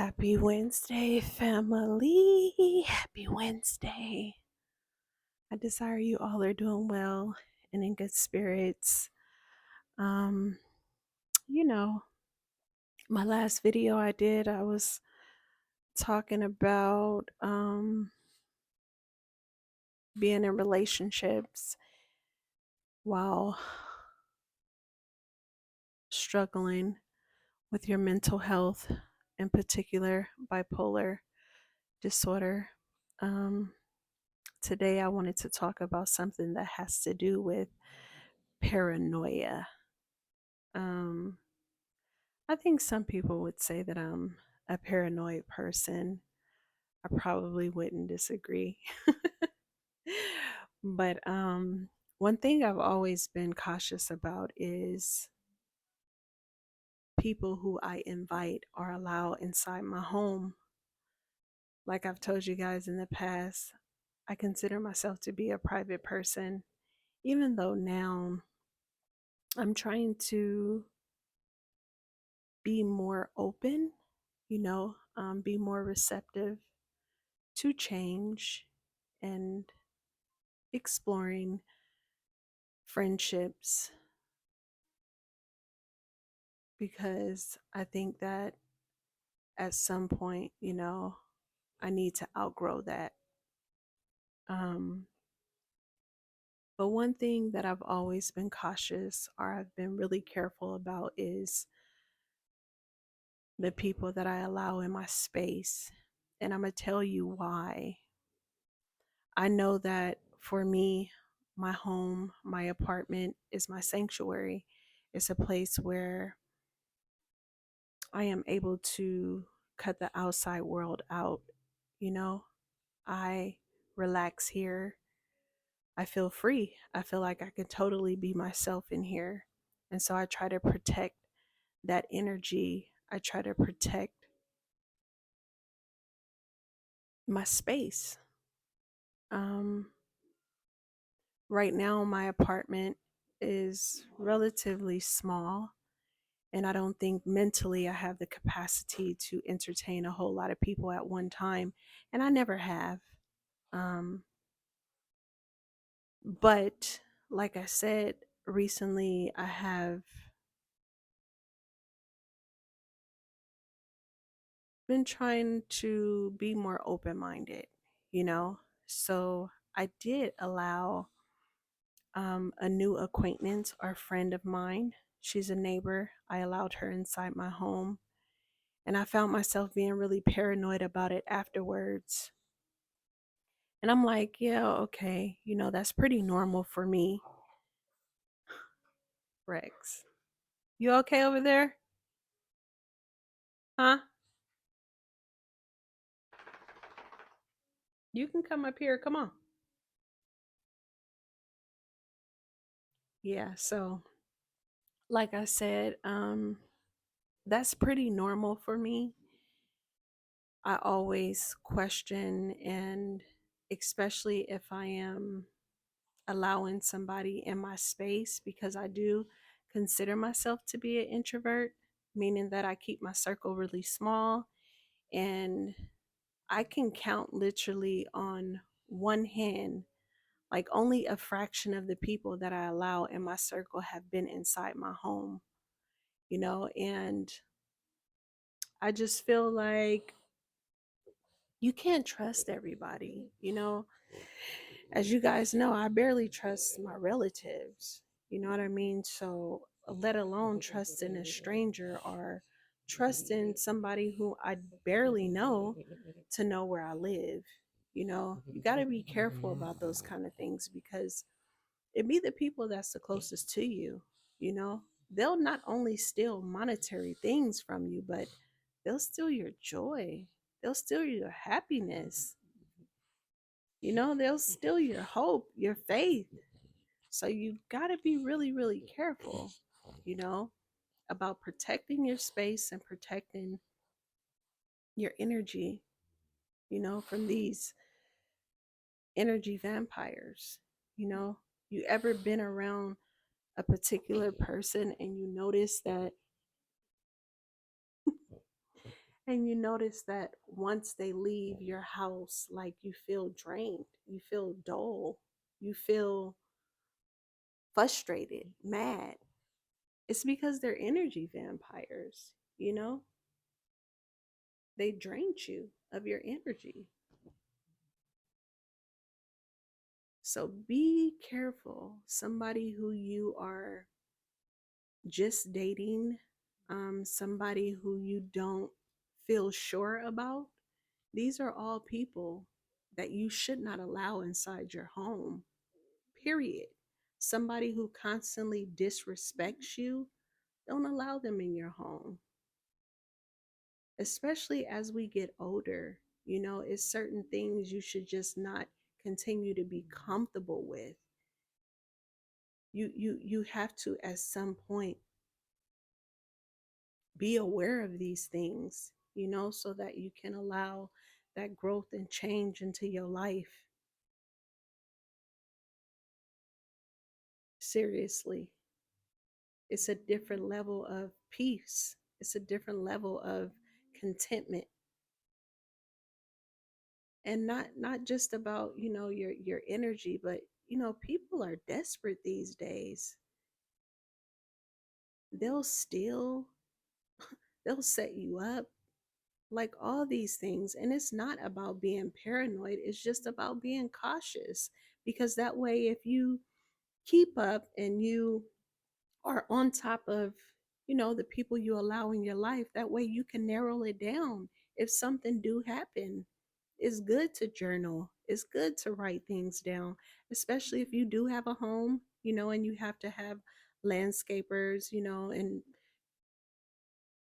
Happy Wednesday, family. Happy Wednesday. I desire you all are doing well and in good spirits. Um, you know, my last video I did, I was talking about being in relationships while struggling with your mental health, in particular bipolar disorder. Um, Today I wanted to talk about something that has to do with paranoia. Um, I think some people would say that I'm a paranoid person. I probably wouldn't disagree. But one thing I've always been cautious about is people who I invite or allow inside my home. Like I've told you guys in the past, I consider myself to be a private person, even though now I'm trying to be more open, be more receptive to change and exploring friendships, because I think that at some point, I need to outgrow that. Um, but one thing that I've always been cautious or I've been really careful about is the people that I allow in my space. And I'm going to tell you why. I know that for me, my home, my apartment is my sanctuary. It's a place where I am able to cut the outside world out. You know, I relax here. I feel free. I feel like I can totally be myself in here. And so I try to protect that energy. I try to protect my space. Um, right now, my apartment is relatively small, and I don't think mentally I have the capacity to entertain a whole lot of people at one time, and I never have. Um, but like I said, recently I have been trying to be more open minded, you know? So I did allow a new acquaintance or friend of mine. She's a neighbor. I allowed her inside my home, and I found myself being really paranoid about it afterwards. And I'm like, yeah, okay, that's pretty normal for me. Rex, you okay over there? Huh? You can come up here. Come on. Yeah, so like I said, that's pretty normal for me. I always question, and especially if I am allowing somebody in my space, because I do consider myself to be an introvert, meaning that I keep my circle really small, and I can count literally on one hand, like only a fraction of the people that I allow in my circle have been inside my home, and I just feel like you can't trust everybody, As you guys know, I barely trust my relatives, you know what I mean? So, let alone trusting a stranger or trusting somebody who I barely know to know where I live. You got to be careful about those kind of things, because it be the people that's the closest to you, you know? They'll not only steal monetary things from you, but they'll steal your joy. They'll steal your happiness. They'll steal your hope, your faith. So you got to be really, really careful, you know, about protecting your space and protecting your energy, from these energy vampires. You know, you ever been around a particular person and you notice that, And you notice that once they leave your house, like you feel drained, you feel dull, you feel frustrated, mad. It's because they're energy vampires, you know? They drained you of your energy. So be careful. Somebody who you are just dating, somebody who you don't feel sure about, these are all people that you should not allow inside your home, period. Somebody who constantly disrespects you, don't allow them in your home, especially as we get older. You know, it's certain things you should just not continue to be comfortable with. You have to at some point be aware of these things, you know, so that you can allow that growth and change into your life. Seriously, it's a different level of peace, it's a different level of contentment. And not just about, you know, your energy, but you know, people are desperate these days. They'll steal, they'll set you up, like all these things. And it's not about being paranoid, it's just about being cautious, because that way, if you keep up and you are on top of, you know, the people you allow in your life, that way you can narrow it down if something do happen. It's good to journal, it's good to write things down, especially if you do have a home, you know, and you have to have landscapers, you know, and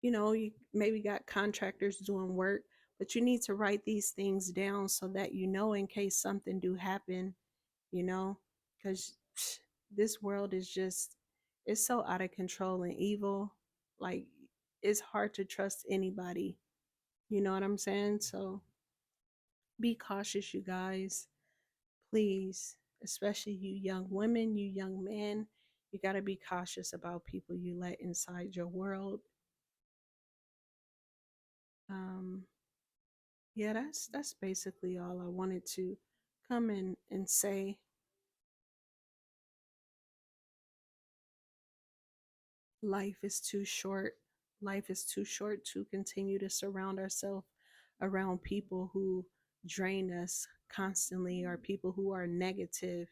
you know, you maybe got contractors doing work, but you need to write these things down so that you know in case something do happen, you know, because this world is just, it's so out of control and evil. Like, it's hard to trust anybody. You know what I'm saying? So be cautious, you guys. Please, especially you young women, you young men, you got to be cautious about people you let inside your world. Um, yeah, that's basically all I wanted to come in and say. Life is too short. Life is too short to continue to surround ourselves around people who drain us constantly, or people who are negative,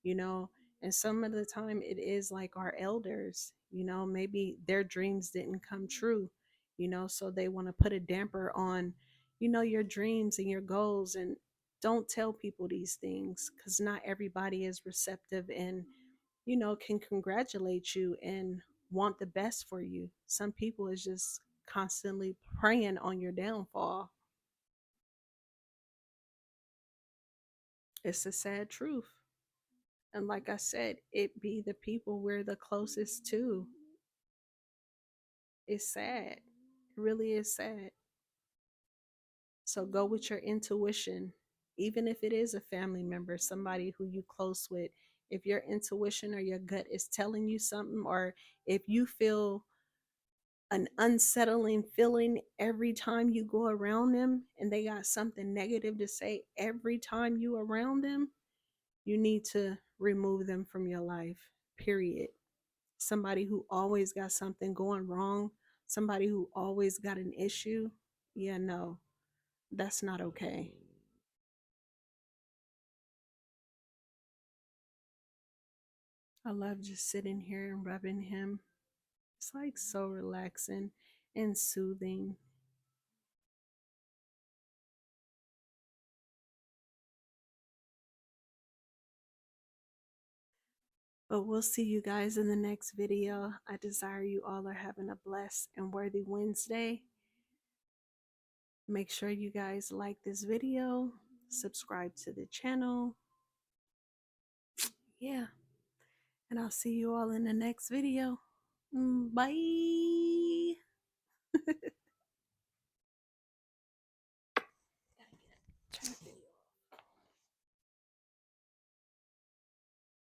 you know. And some of the time it is like our elders, you know, maybe their dreams didn't come true, you know, so they want to put a damper on, you know, your dreams and your goals. And don't tell people these things, because not everybody is receptive and, you know, can congratulate you and want the best for you. Some people is just constantly preying on your downfall. It's a sad truth. And like I said, it be the people we're the closest to. It's sad. It really is sad. So go with your intuition. Even if it is a family member, somebody who you close with, if your intuition or your gut is telling you something, or if you feel an unsettling feeling every time you go around them and they got something negative to say every time you around them, you need to remove them from your life, period. Somebody who always got something going wrong, somebody who always got an issue, yeah, no, that's not okay. I love just sitting here and rubbing him. It's like so relaxing and soothing. But we'll see you guys in the next video. I desire you all are having a blessed and worthy Wednesday. Make sure you guys like this video, subscribe to the channel. Yeah, and I'll see you all in the next video. Bye.